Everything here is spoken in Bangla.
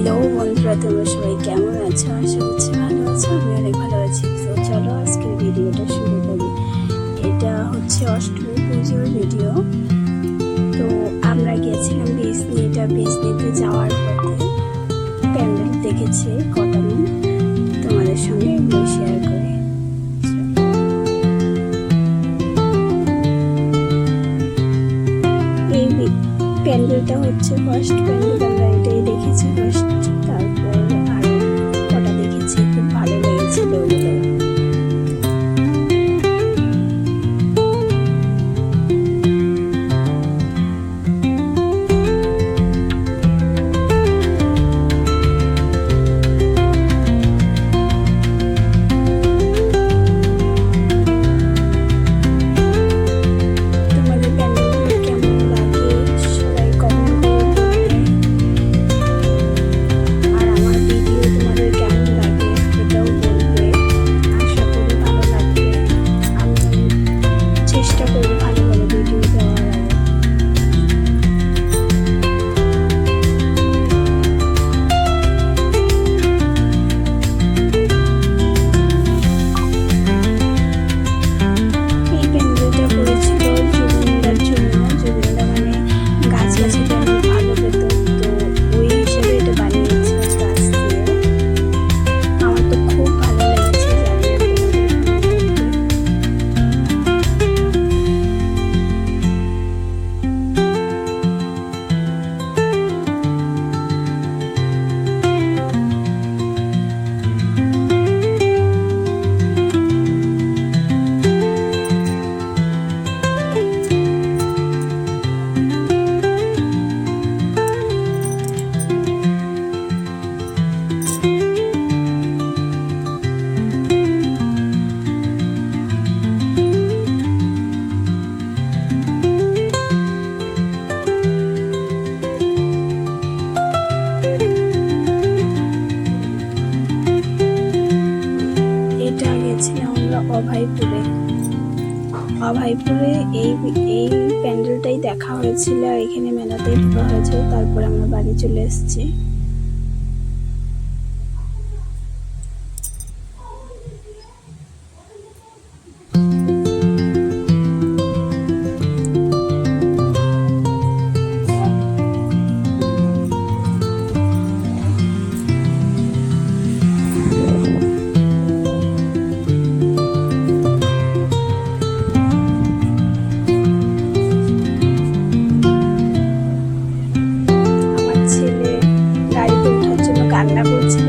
হ্যালো বন্ধুরা, তোমরা সবাই কেমন আছো? আশা করছি ভালো আছো। আমি অনেক ভালো আছি। তো চলো আজকের ভিডিওটা শুরু করি। এটা হচ্ছে অষ্টমী পুজোর ভিডিও। তো আমরা গিয়েছিলাম বিজনিতে যাওয়ার পথে প্যান্ডেল দেখেছি কটানো, তোমাদের সঙ্গে এগুলো শেয়ার করি। এই প্যান্ডেলটা হচ্ছে ফার্স্ট প্যান্ডেল, আমরা এটাই দেখেছি ফার্স্ট। তারপর আরো কটা দেখেছি, খুব ভালো লেগেছিল ওগুলো। অভয়পুরে এই প্যান্ডেলটাই দেখা হয়েছিল, আর এখানে মেলাতেই ঢোকা হয়েছিল। তারপর আমরা বাড়ি চলে এসেছি। কান্না করছিল।